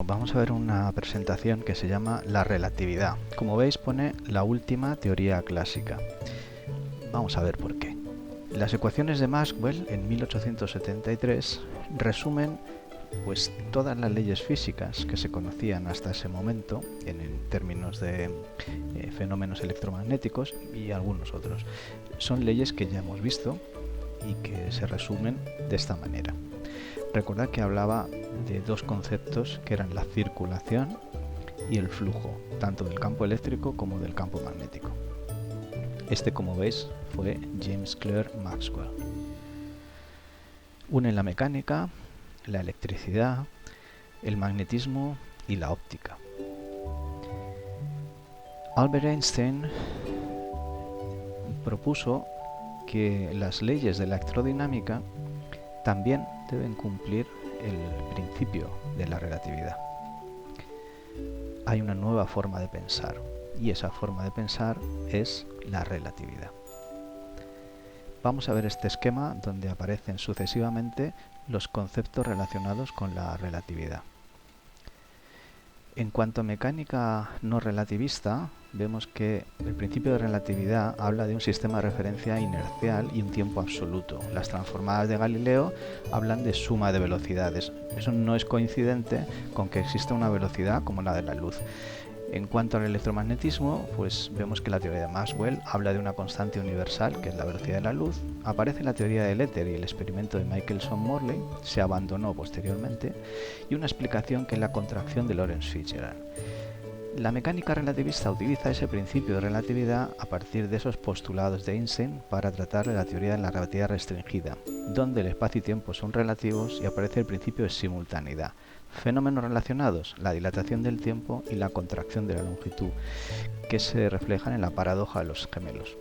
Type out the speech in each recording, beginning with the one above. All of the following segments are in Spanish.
Vamos a ver una presentación que se llama la relatividad. Como veis pone la última teoría clásica. Vamos a ver por qué. Las ecuaciones de Maxwell en 1873 resumen pues todas las leyes físicas que se conocían hasta ese momento en términos de fenómenos electromagnéticos y algunos otros. Son leyes que ya hemos visto y que se resumen de esta manera. Recordad que hablaba de dos conceptos que eran la circulación y el flujo, tanto del campo eléctrico como del campo magnético. Este, como veis, fue James Clerk Maxwell. Une la mecánica, la electricidad, el magnetismo y la óptica. Albert Einstein propuso que las leyes de la electrodinámica también deben cumplir el principio de la relatividad. Hay una nueva forma de pensar y esa forma de pensar es la relatividad. Vamos a ver este esquema donde aparecen sucesivamente los conceptos relacionados con la relatividad. En cuanto a mecánica no relativista, vemos que el principio de relatividad habla de un sistema de referencia inercial y un tiempo absoluto. Las transformadas de Galileo hablan de suma de velocidades. Eso no es coincidente con que exista una velocidad como la de la luz. En cuanto al electromagnetismo, pues vemos que la teoría de Maxwell habla de una constante universal, que es la velocidad de la luz. Aparece la teoría del éter y el experimento de Michelson-Morley, se abandonó posteriormente, y una explicación que es la contracción de Lorentz-Fitzgerald. La mecánica relativista utiliza ese principio de relatividad a partir de esos postulados de Einstein para tratar de la teoría de la relatividad restringida, donde el espacio y tiempo son relativos y aparece el principio de simultaneidad. Fenómenos relacionados, la dilatación del tiempo y la contracción de la longitud, que se reflejan en la paradoja de los gemelos.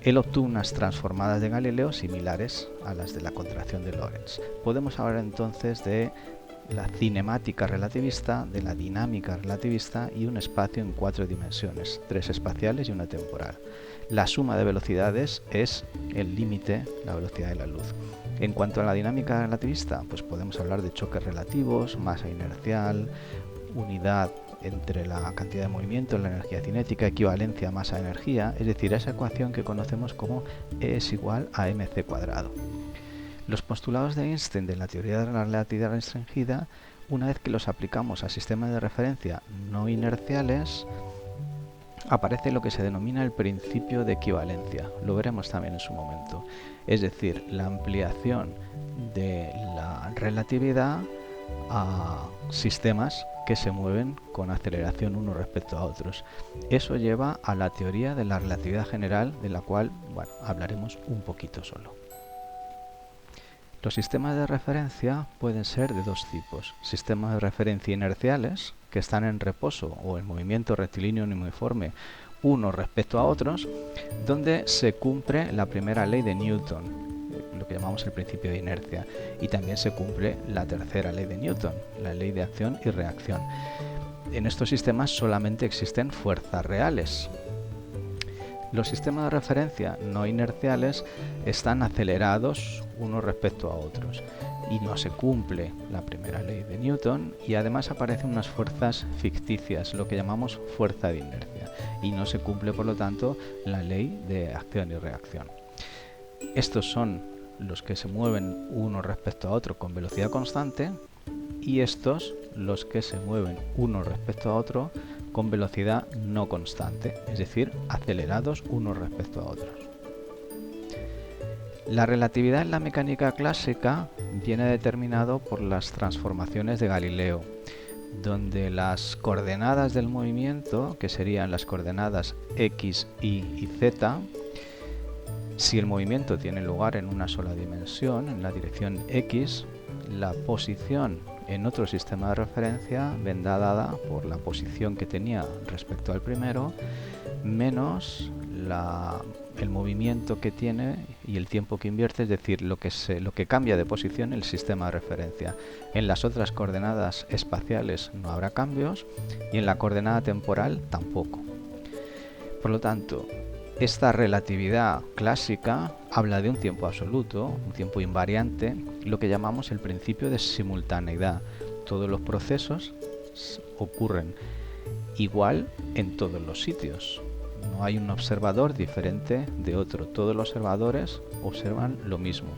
Él obtuvo unas transformadas de Galileo similares a las de la contracción de Lorentz. Podemos hablar entonces de la cinemática relativista, de la dinámica relativista y un espacio en 4 dimensiones, 3 espaciales y una temporal. La suma de velocidades es el límite, la velocidad de la luz. En cuanto a la dinámica relativista, pues podemos hablar de choques relativos, masa inercial, unidad entre la cantidad de movimiento, la energía cinética, equivalencia masa-energía, es decir, esa ecuación que conocemos como E es igual a mc cuadrado. Los postulados de Einstein de la teoría de la relatividad restringida, una vez que los aplicamos a sistemas de referencia no inerciales, aparece lo que se denomina el principio de equivalencia. Lo veremos también en su momento. Es decir, la ampliación de la relatividad a sistemas que se mueven con aceleración unos respecto a otros. Eso lleva a la teoría de la relatividad general, de la cual hablaremos un poquito solo. Los sistemas de referencia pueden ser de dos tipos: sistemas de referencia inerciales, que están en reposo o en movimiento rectilíneo uniforme unos respecto a otros, donde se cumple la primera ley de Newton, lo que llamamos el principio de inercia, y también se cumple la tercera ley de Newton, la ley de acción y reacción. En estos sistemas solamente existen fuerzas reales. Los sistemas de referencia no inerciales están acelerados unos respecto a otros y no se cumple la primera ley de Newton, y además aparecen unas fuerzas ficticias, lo que llamamos fuerza de inercia, y no se cumple por lo tanto la ley de acción y reacción. Estos son los que se mueven uno respecto a otro con velocidad constante, y estos los que se mueven uno respecto a otro con velocidad no constante, es decir, acelerados unos respecto a otros. La relatividad en la mecánica clásica viene determinado por las transformaciones de Galileo, donde las coordenadas del movimiento, que serían las coordenadas x, y y z, si el movimiento tiene lugar en una sola dimensión, en la dirección x, la posición en otro sistema de referencia vendrá dada por la posición que tenía respecto al primero, menos el movimiento que tiene y el tiempo que invierte, es decir, lo que cambia de posición el sistema de referencia. En las otras coordenadas espaciales no habrá cambios y en la coordenada temporal tampoco. Por lo tanto, esta relatividad clásica habla de un tiempo absoluto, un tiempo invariante, lo que llamamos el principio de simultaneidad. Todos los procesos ocurren igual en todos los sitios. No hay un observador diferente de otro. Todos los observadores observan lo mismo.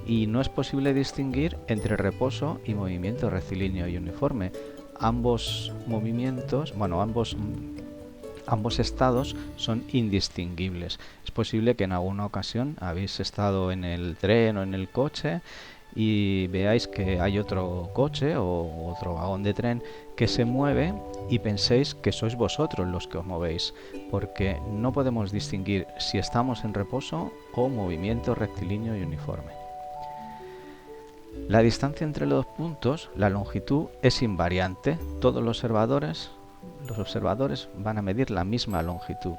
Y no es posible distinguir entre reposo y movimiento rectilíneo y uniforme. Ambos movimientos, ambos estados son indistinguibles. Es posible que en alguna ocasión habéis estado en el tren o en el coche y veáis que hay otro coche o otro vagón de tren que se mueve y penséis que sois vosotros los que os movéis, porque no podemos distinguir si estamos en reposo o movimiento rectilíneo y uniforme. La distancia entre los puntos, la longitud, es invariante. Todos los observadores van a medir la misma longitud.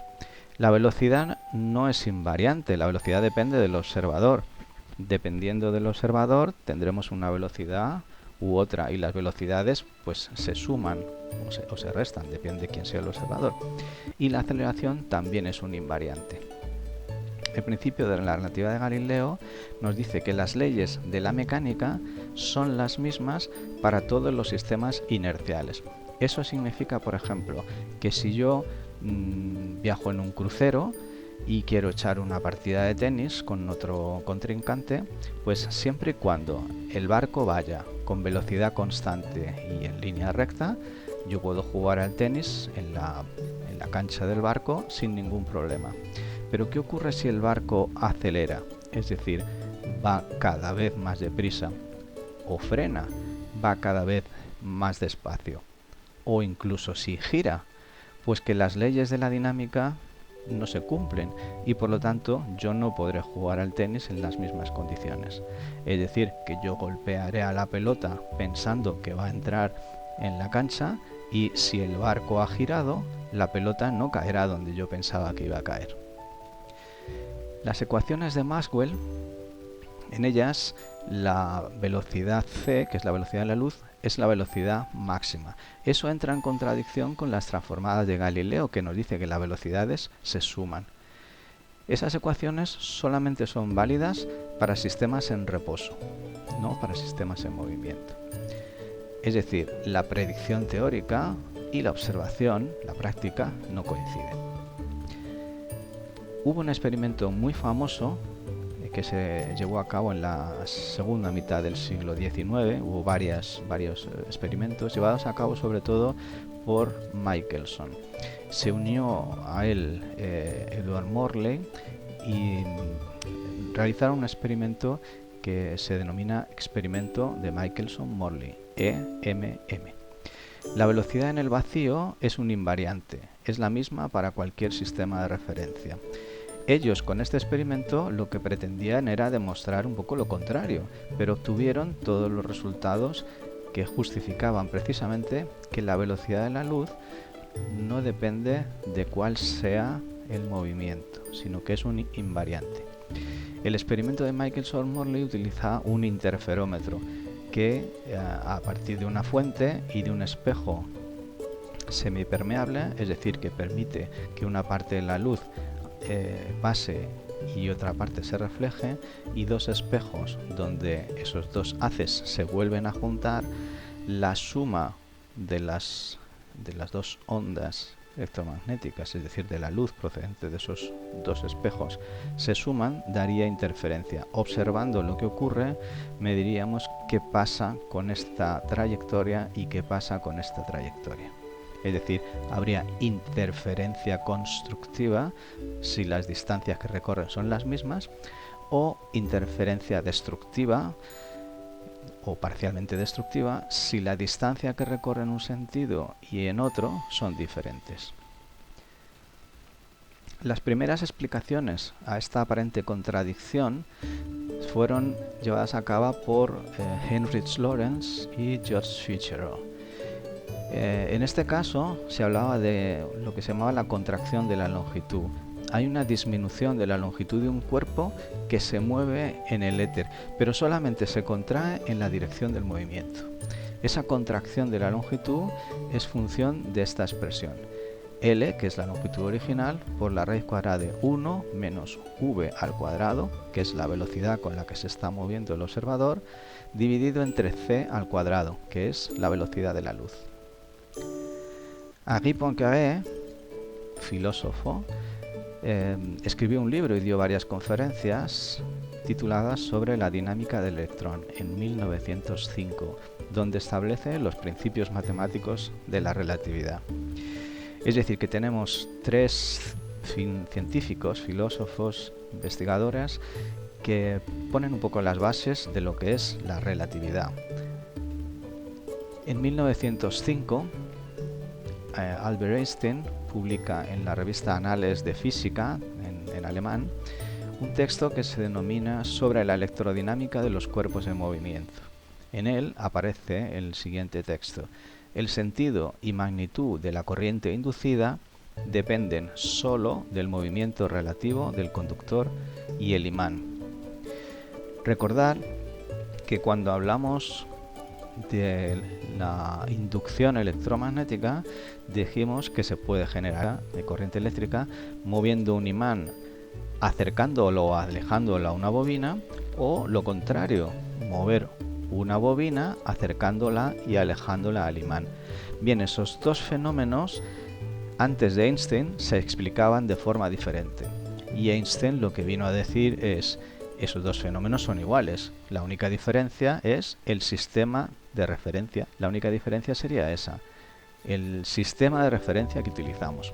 La velocidad no es invariante, la velocidad depende del observador. Dependiendo del observador tendremos una velocidad u otra, y las velocidades pues se suman o se restan, depende de quién sea el observador. Y la aceleración también es un invariante. El principio de la relatividad de Galileo nos dice que las leyes de la mecánica son las mismas para todos los sistemas inerciales. Eso significa, por ejemplo, que si yo viajo en un crucero y quiero echar una partida de tenis con otro contrincante, pues siempre y cuando el barco vaya con velocidad constante y en línea recta, yo puedo jugar al tenis en la cancha del barco sin ningún problema. Pero ¿qué ocurre si el barco acelera? Es decir, va cada vez más deprisa, o frena, va cada vez más despacio, o incluso si gira, pues que las leyes de la dinámica no se cumplen y por lo tanto yo no podré jugar al tenis en las mismas condiciones. Es decir, que yo golpearé a la pelota pensando que va a entrar en la cancha, y si el barco ha girado, la pelota no caerá donde yo pensaba que iba a caer. Las ecuaciones de Maxwell, en ellas la velocidad c, que es la velocidad de la luz, es la velocidad máxima. Eso entra en contradicción con las transformadas de Galileo, que nos dice que las velocidades se suman. Esas ecuaciones solamente son válidas para sistemas en reposo, no para sistemas en movimiento. Es decir, la predicción teórica y la observación, la práctica, no coinciden. Hubo un experimento muy famoso que se llevó a cabo en la segunda mitad del siglo XIX. Hubo varios experimentos llevados a cabo sobre todo por Michelson. Se unió a él Edward Morley y realizaron un experimento que se denomina experimento de Michelson-Morley, EMM. La velocidad en el vacío es un invariante, es la misma para cualquier sistema de referencia. Ellos con este experimento lo que pretendían era demostrar un poco lo contrario, pero obtuvieron todos los resultados que justificaban precisamente que la velocidad de la luz no depende de cuál sea el movimiento, sino que es un invariante. El experimento de Michelson-Morley utiliza un interferómetro que a partir de una fuente y de un espejo semipermeable, es decir, que permite que una parte de la luz pase y otra parte se refleje, y dos espejos donde esos dos haces se vuelven a juntar, la suma de las dos ondas electromagnéticas, es decir, de la luz procedente de esos dos espejos, se suman, daría interferencia. Observando lo que ocurre, mediríamos qué pasa con esta trayectoria y qué pasa con esta trayectoria. Es decir, habría interferencia constructiva si las distancias que recorren son las mismas, o interferencia destructiva o parcialmente destructiva si la distancia que recorre en un sentido y en otro son diferentes. Las primeras explicaciones a esta aparente contradicción fueron llevadas a cabo por Heinrich Lorentz y George Fitzgerald. En este caso se hablaba de lo que se llamaba la contracción de la longitud. Hay una disminución de la longitud de un cuerpo que se mueve en el éter, pero solamente se contrae en la dirección del movimiento. Esa contracción de la longitud es función de esta expresión. L, que es la longitud original, por la raíz cuadrada de 1 menos v al cuadrado, que es la velocidad con la que se está moviendo el observador, dividido entre c al cuadrado, que es la velocidad de la luz. Henri Poincaré, filósofo, escribió un libro y dio varias conferencias tituladas sobre la dinámica del electrón en 1905, donde establece los principios matemáticos de la relatividad. Es decir, que tenemos tres científicos, filósofos, investigadores, que ponen un poco las bases de lo que es la relatividad. En 1905, Albert Einstein publica en la revista Annales de Física, en alemán, un texto que se denomina Sobre la electrodinámica de los cuerpos en movimiento. En él aparece el siguiente texto: el sentido y magnitud de la corriente inducida dependen sólo del movimiento relativo del conductor y el imán. Recordad que cuando hablamos de la inducción electromagnética dijimos que se puede generar de corriente eléctrica moviendo un imán, acercándolo o alejándolo a una bobina, o lo contrario, mover una bobina acercándola y alejándola al imán. Bien, esos dos fenómenos antes de Einstein se explicaban de forma diferente, y Einstein lo que vino a decir es: esos dos fenómenos son iguales, la única diferencia es el sistema de referencia. La única diferencia sería esa, el sistema de referencia que utilizamos.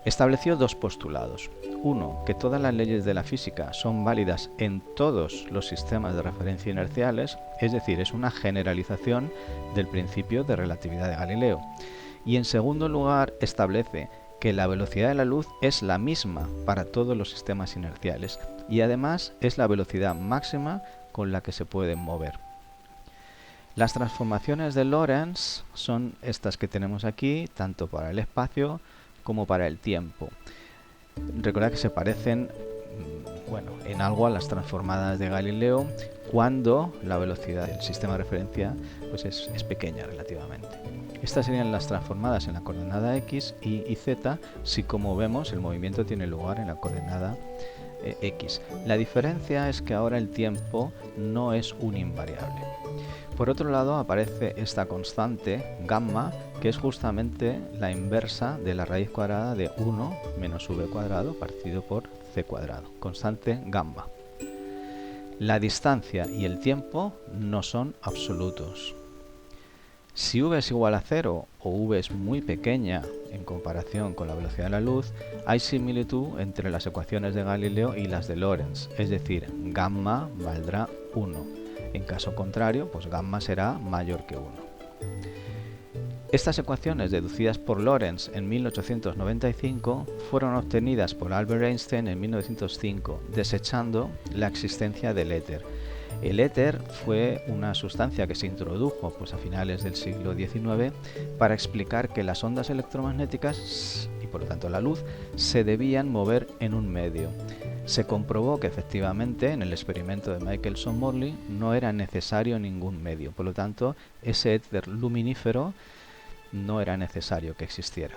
Estableció dos postulados. Uno, que todas las leyes de la física son válidas en todos los sistemas de referencia inerciales, es decir, es una generalización del principio de relatividad de Galileo. Y en segundo lugar, establece que la velocidad de la luz es la misma para todos los sistemas inerciales y además es la velocidad máxima con la que se pueden mover. Las transformaciones de Lorentz son estas que tenemos aquí, tanto para el espacio como para el tiempo. Recordad que se parecen en algo a las transformadas de Galileo cuando la velocidad del sistema de referencia pues es pequeña relativamente. Estas serían las transformadas en la coordenada x, y z, si, como vemos, el movimiento tiene lugar en la coordenada x. La diferencia es que ahora el tiempo no es un invariable. Por otro lado, aparece esta constante, gamma, que es justamente la inversa de la raíz cuadrada de 1 menos v cuadrado partido por c cuadrado. Constante gamma. La distancia y el tiempo no son absolutos. Si v es igual a 0 o v es muy pequeña en comparación con la velocidad de la luz, hay similitud entre las ecuaciones de Galileo y las de Lorentz, es decir, gamma valdrá 1. En caso contrario, pues gamma será mayor que 1. Estas ecuaciones deducidas por Lorentz en 1895 fueron obtenidas por Albert Einstein en 1905, desechando la existencia del éter. El éter fue una sustancia que se introdujo a finales del siglo XIX para explicar que las ondas electromagnéticas, y por lo tanto la luz, se debían mover en un medio. Se comprobó que efectivamente en el experimento de Michelson-Morley no era necesario ningún medio, por lo tanto ese éter luminífero no era necesario que existiera.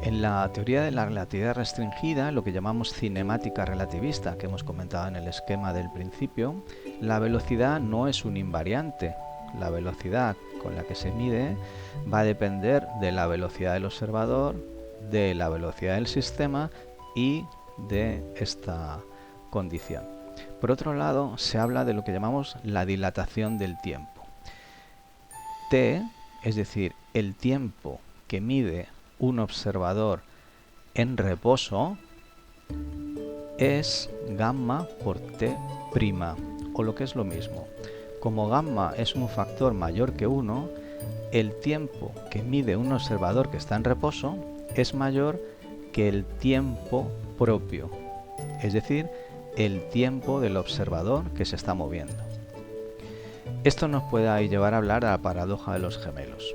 En la teoría de la relatividad restringida, lo que llamamos cinemática relativista, que hemos comentado en el esquema del principio, la velocidad no es un invariante. La velocidad con la que se mide va a depender de la velocidad del observador, de la velocidad del sistema y de esta condición. Por otro lado, se habla de lo que llamamos la dilatación del tiempo. T, es decir, el tiempo que mide un observador en reposo, es gamma por t', o lo que es lo mismo. Como gamma es un factor mayor que 1, el tiempo que mide un observador que está en reposo es mayor que el tiempo propio, es decir, el tiempo del observador que se está moviendo. Esto nos puede llevar a hablar a la paradoja de los gemelos.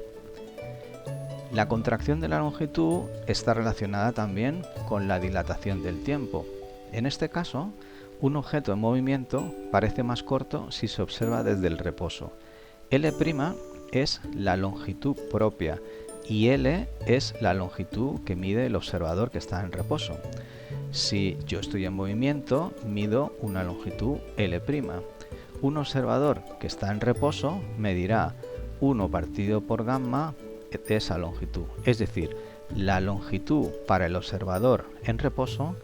La contracción de la longitud está relacionada también con la dilatación del tiempo. En este caso, un objeto en movimiento parece más corto si se observa desde el reposo. L' es la longitud propia y L es la longitud que mide el observador que está en reposo. Si yo estoy en movimiento, mido una longitud L'. Un observador que está en reposo medirá 1 partido por gamma de esa longitud. Es decir, La longitud para el observador en reposo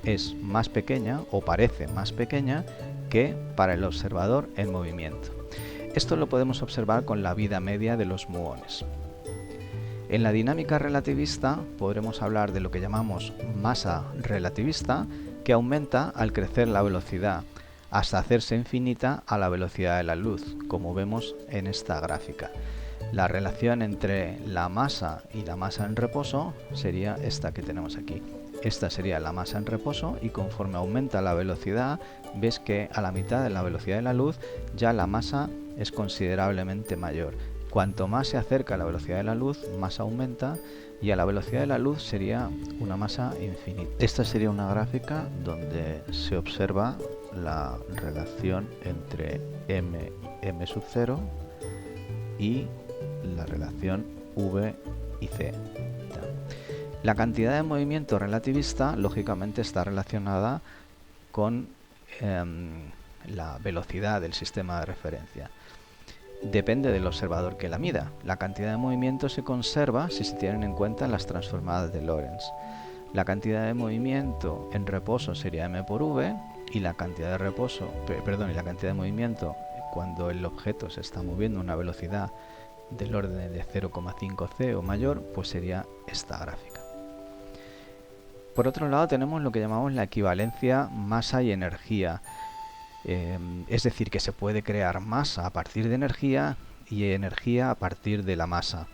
es más pequeña o parece más pequeña que para el observador en movimiento. Esto lo podemos observar con la vida media de los muones. En la dinámica relativista podremos hablar de lo que llamamos masa relativista, que aumenta al crecer la velocidad hasta hacerse infinita a la velocidad de la luz, como vemos en esta gráfica. La relación entre la masa y la masa en reposo sería esta que tenemos aquí. Esta sería la masa en reposo y conforme aumenta la velocidad, ves que a la mitad de la velocidad de la luz ya la masa es considerablemente mayor. Cuanto más se acerca a la velocidad de la luz, más aumenta y a la velocidad de la luz sería una masa infinita. Esta sería una gráfica donde se observa la relación entre m sub 0 y la relación v y c. La cantidad de movimiento relativista lógicamente está relacionada con la velocidad del sistema de referencia. Depende del observador que la mida. La cantidad de movimiento se conserva si se tienen en cuenta las transformadas de Lorentz. La cantidad de movimiento en reposo sería m por v y la cantidad de movimiento cuando el objeto se está moviendo a una velocidad del orden de 0,5 c o mayor, pues sería esta gráfica. Por otro lado tenemos lo que llamamos la equivalencia masa y energía. Es decir, que se puede crear masa a partir de energía y energía a partir de la masa.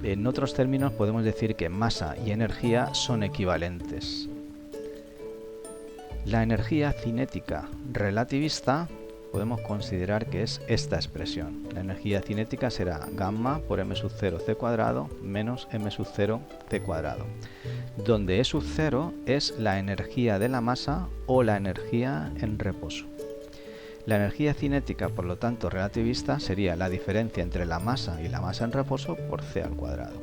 En otros términos podemos decir que masa y energía son equivalentes. La energía cinética relativista podemos considerar que es esta expresión. La energía cinética será gamma por m sub 0 c cuadrado menos m sub 0 c cuadrado, donde e sub 0 es la energía de la masa o la energía en reposo. La energía cinética, por lo tanto relativista, sería la diferencia entre la masa y la masa en reposo por c al cuadrado.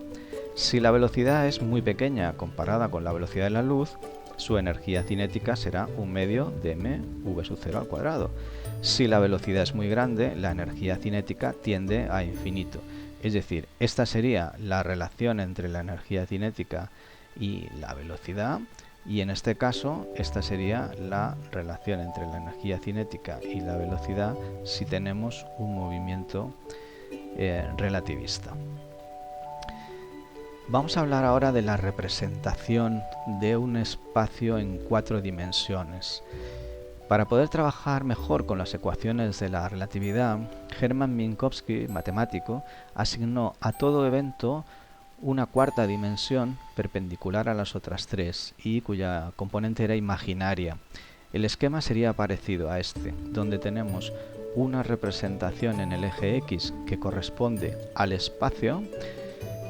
Si la velocidad es muy pequeña comparada con la velocidad de la luz, su energía cinética será un medio de m v sub 0 al cuadrado. Si la velocidad es muy grande, la energía cinética tiende a infinito. Es decir, esta sería la relación entre la energía cinética y la velocidad, y en este caso esta sería la relación entre la energía cinética y la velocidad si tenemos un movimiento relativista. Vamos a hablar ahora de la representación de un espacio en 4 dimensiones. Para poder trabajar mejor con las ecuaciones de la relatividad, Hermann Minkowski, matemático, asignó a todo evento una cuarta dimensión perpendicular a las otras 3 y cuya componente era imaginaria. El esquema sería parecido a este, donde tenemos una representación en el eje X que corresponde al espacio,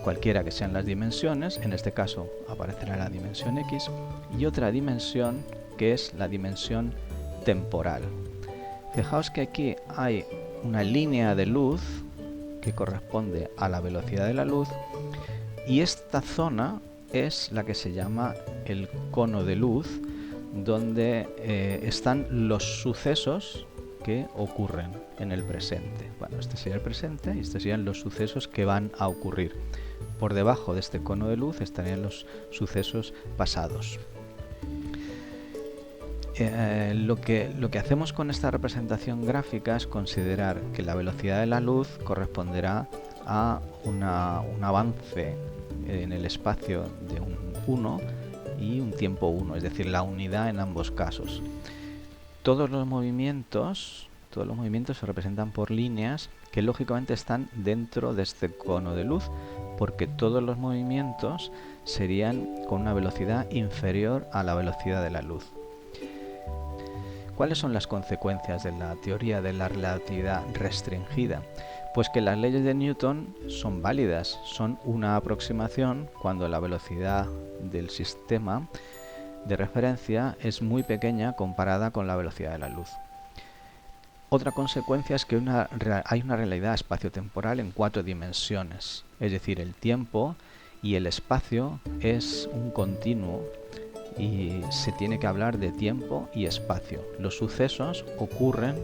cualquiera que sean las dimensiones, en este caso aparecerá la dimensión X, y otra dimensión que es la dimensión temporal. Fijaos que aquí hay una línea de luz que corresponde a la velocidad de la luz y esta zona es la que se llama el cono de luz, donde están los sucesos que ocurren en el presente. Bueno, este sería el presente y estos serían los sucesos que van a ocurrir. Por debajo de este cono de luz estarían los sucesos pasados. Lo que hacemos con esta representación gráfica es considerar que la velocidad de la luz corresponderá a un avance en el espacio de un 1 y un tiempo 1, es decir, la unidad en ambos casos. Todos los movimientos se representan por líneas que lógicamente están dentro de este cono de luz, porque todos los movimientos serían con una velocidad inferior a la velocidad de la luz. ¿Cuáles son las consecuencias de la teoría de la relatividad restringida? Pues que las leyes de Newton son válidas, son una aproximación cuando la velocidad del sistema de referencia es muy pequeña comparada con la velocidad de la luz. Otra consecuencia es que hay una realidad espaciotemporal en 4 dimensiones, es decir, el tiempo y el espacio es un continuo y se tiene que hablar de tiempo y espacio. Los sucesos ocurren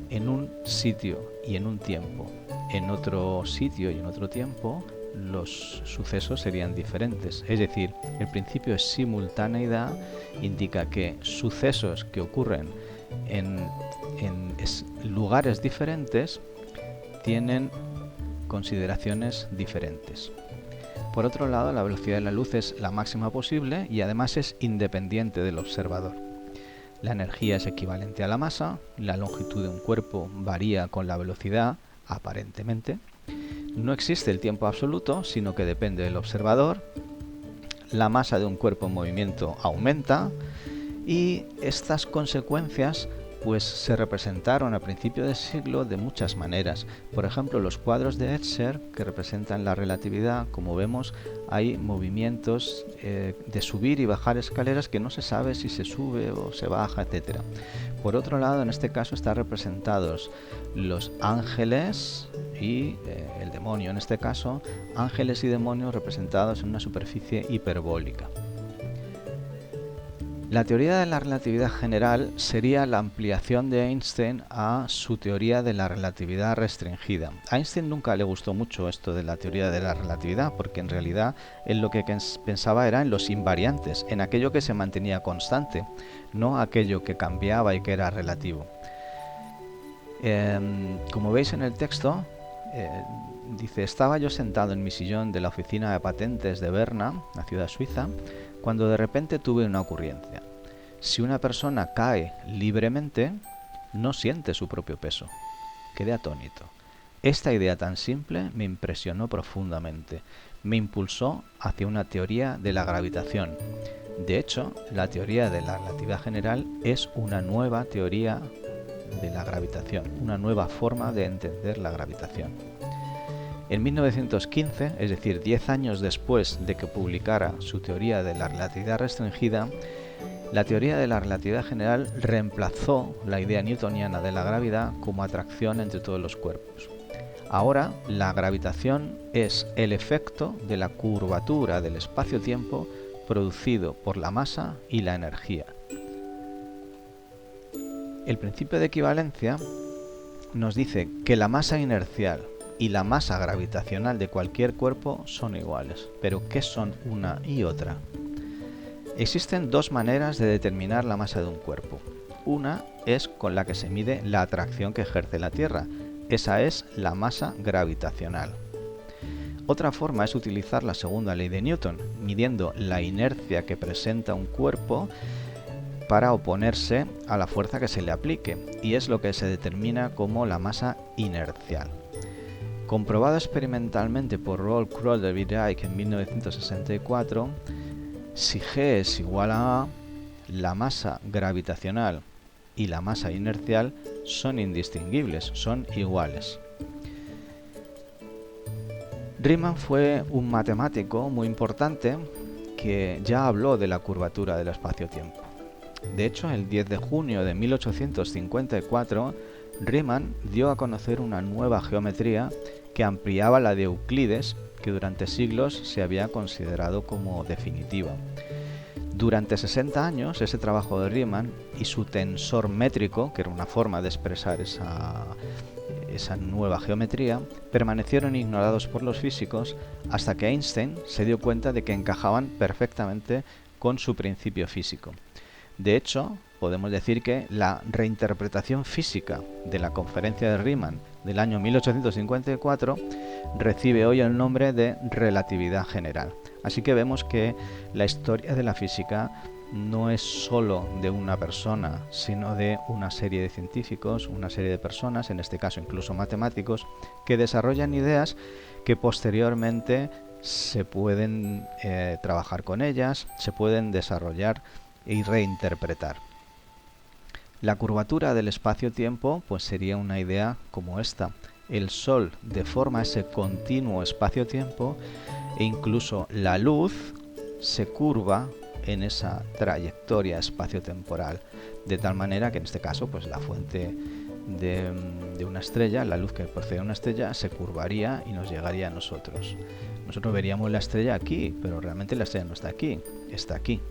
en un sitio y en un tiempo. En otro sitio y en otro tiempo los sucesos serían diferentes. Es decir, el principio de simultaneidad indica que sucesos que ocurren en lugares diferentes tienen consideraciones diferentes. Por otro lado, la velocidad de la luz es la máxima posible y además es independiente del observador. La energía es equivalente a la masa, la longitud de un cuerpo varía con la velocidad, aparentemente. No existe el tiempo absoluto, sino que depende del observador. La masa de un cuerpo en movimiento aumenta y estas consecuencias pues se representaron a principios del siglo de muchas maneras. Por ejemplo, los cuadros de Escher, que representan la relatividad, como vemos, hay movimientos de subir y bajar escaleras que no se sabe si se sube o se baja, etc. Por otro lado, en este caso están representados los ángeles y el demonio, en este caso, ángeles y demonios representados en una superficie hiperbólica. La teoría de la relatividad general sería la ampliación de Einstein a su teoría de la relatividad restringida. A Einstein nunca le gustó mucho esto de la teoría de la relatividad, porque en realidad él lo que pensaba era en los invariantes, en aquello que se mantenía constante, no aquello que cambiaba y que era relativo. Como veis en el texto, dice: estaba yo sentado en mi sillón de la oficina de patentes de Berna, la ciudad suiza, cuando de repente tuve una ocurrencia. Si una persona cae libremente, no siente su propio peso. Quedé atónito. Esta idea tan simple me impresionó profundamente. Me impulsó hacia una teoría de la gravitación. De hecho, la teoría de la relatividad general es una nueva teoría de la gravitación, una nueva forma de entender la gravitación. En 1915, es decir, 10 años después de que publicara su teoría de la relatividad restringida, la teoría de la relatividad general reemplazó la idea newtoniana de la gravedad como atracción entre todos los cuerpos. Ahora, la gravitación es el efecto de la curvatura del espacio-tiempo producido por la masa y la energía. El principio de equivalencia nos dice que la masa inercial y la masa gravitacional de cualquier cuerpo son iguales. ¿Pero qué son una y otra? Existen dos maneras de determinar la masa de un cuerpo. Una es con la que se mide la atracción que ejerce la Tierra. Esa es la masa gravitacional. Otra forma es utilizar la segunda ley de Newton, midiendo la inercia que presenta un cuerpo para oponerse a la fuerza que se le aplique, y es lo que se determina como la masa inercial. Comprobado experimentalmente por Rolf Kroll-Dietrich en 1964, si G es igual a A, la masa gravitacional y la masa inercial son indistinguibles, son iguales. Riemann fue un matemático muy importante que ya habló de la curvatura del espacio-tiempo. De hecho, el 10 de junio de 1854, Riemann dio a conocer una nueva geometría que ampliaba la de Euclides, que durante siglos se había considerado como definitiva. Durante 60 años, ese trabajo de Riemann y su tensor métrico, que era una forma de expresar esa nueva geometría, permanecieron ignorados por los físicos hasta que Einstein se dio cuenta de que encajaban perfectamente con su principio físico. De hecho, podemos decir que la reinterpretación física de la conferencia de Riemann del año 1854 recibe hoy el nombre de relatividad general. Así que vemos que la historia de la física no es solo de una persona, sino de una serie de científicos, una serie de personas, en este caso incluso matemáticos, que desarrollan ideas que posteriormente se pueden trabajar con ellas, se pueden desarrollar y reinterpretar. La curvatura del espacio-tiempo pues sería una idea como esta. El Sol deforma ese continuo espacio-tiempo e incluso la luz se curva en esa trayectoria espacio-temporal, de tal manera que en este caso pues la fuente de una estrella, la luz que procede de una estrella, se curvaría y nos llegaría a nosotros. Nosotros veríamos la estrella aquí, pero realmente la estrella no está aquí, está aquí.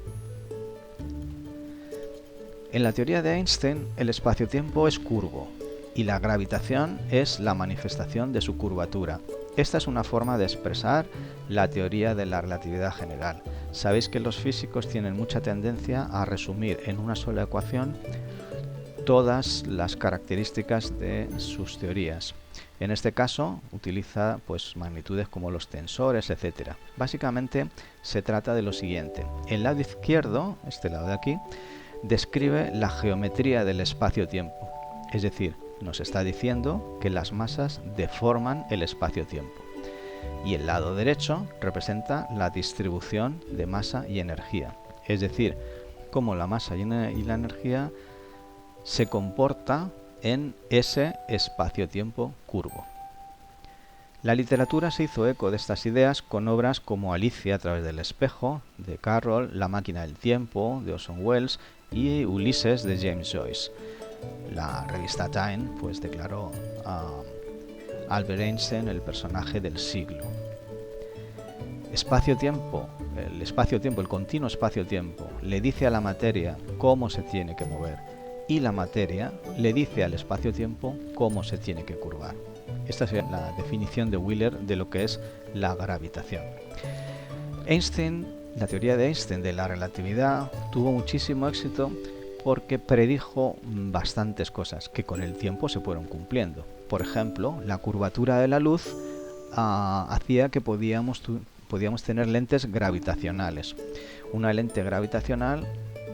En la teoría de Einstein, el espacio-tiempo es curvo y la gravitación es la manifestación de su curvatura. Esta es una forma de expresar la teoría de la relatividad general. Sabéis que los físicos tienen mucha tendencia a resumir en una sola ecuación todas las características de sus teorías. En este caso utiliza pues magnitudes como los tensores, etc. Básicamente se trata de lo siguiente. El lado izquierdo, este lado de aquí, describe la geometría del espacio-tiempo. Es decir, nos está diciendo que las masas deforman el espacio-tiempo. Y el lado derecho representa la distribución de masa y energía. Es decir, cómo la masa y la energía se comporta en ese espacio-tiempo curvo. La literatura se hizo eco de estas ideas con obras como Alicia a través del espejo, de Carroll, La máquina del tiempo, de Orson Welles, y Ulises, de James Joyce. La revista Time pues declaró a Albert Einstein el personaje del siglo. Espacio-tiempo, el continuo espacio-tiempo, le dice a la materia cómo se tiene que mover, y la materia le dice al espacio-tiempo cómo se tiene que curvar. Esta es la definición de Wheeler de lo que es la gravitación. Einstein, la teoría de Einstein de la relatividad tuvo muchísimo éxito porque predijo bastantes cosas que con el tiempo se fueron cumpliendo. Por ejemplo, la curvatura de la luz hacía que podíamos tener lentes gravitacionales. Una lente gravitacional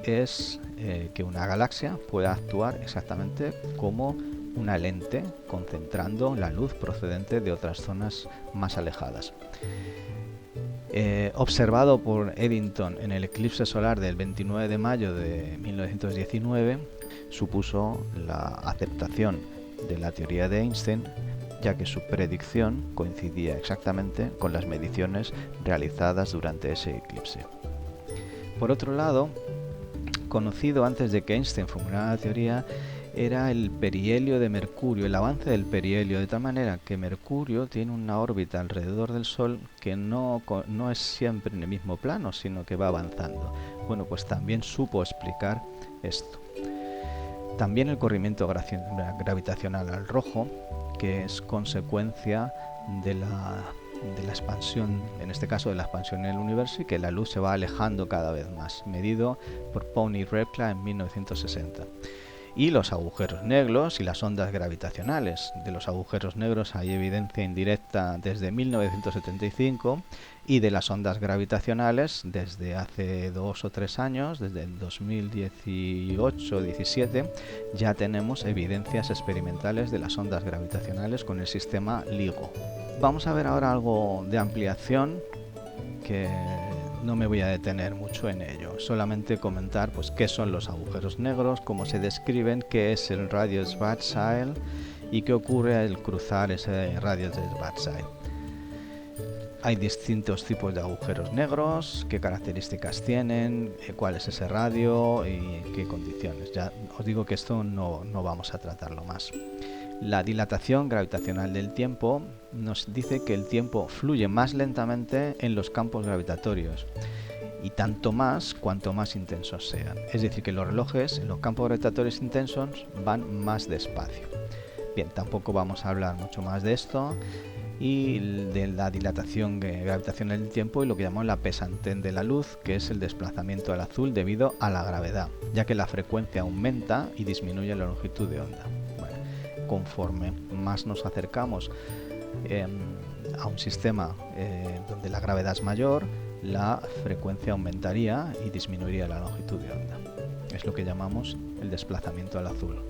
es que una galaxia pueda actuar exactamente como una lente, concentrando la luz procedente de otras zonas más alejadas. Observado por Eddington en el eclipse solar del 29 de mayo de 1919, supuso la aceptación de la teoría de Einstein, ya que su predicción coincidía exactamente con las mediciones realizadas durante ese eclipse. Por otro lado, conocido antes de que Einstein formulara la teoría, era el perihelio de Mercurio, el avance del perihelio, de tal manera que Mercurio tiene una órbita alrededor del Sol que no es siempre en el mismo plano, sino que va avanzando. Bueno, pues también supo explicar esto. También el corrimiento gravitacional al rojo, que es consecuencia de la expansión, en este caso de la expansión en el universo, y que la luz se va alejando cada vez más, medido por Pony Repla en 1960. Y los agujeros negros y las ondas gravitacionales. De los agujeros negros hay evidencia indirecta desde 1975 y de las ondas gravitacionales desde hace 2 o 3 años, desde el 2018-17, ya tenemos evidencias experimentales de las ondas gravitacionales con el sistema LIGO. Vamos a ver ahora algo de ampliación que no me voy a detener mucho en ello, solamente comentar pues qué son los agujeros negros, cómo se describen, qué es el radio Schwarzschild y qué ocurre al cruzar ese radio de Schwarzschild. Hay distintos tipos de agujeros negros, qué características tienen, cuál es ese radio y qué condiciones. Ya os digo que esto no vamos a tratarlo más. La dilatación gravitacional del tiempo nos dice que el tiempo fluye más lentamente en los campos gravitatorios y tanto más cuanto más intensos sean. Es decir, que los relojes en los campos gravitatorios intensos van más despacio. Bien, tampoco vamos a hablar mucho más de esto y de la dilatación gravitacional del tiempo y lo que llamamos la pesantez de la luz, que es el desplazamiento al azul debido a la gravedad, ya que la frecuencia aumenta y disminuye la longitud de onda. Conforme más nos acercamos a un sistema donde la gravedad es mayor, la frecuencia aumentaría y disminuiría la longitud de onda. Es lo que llamamos el desplazamiento al azul.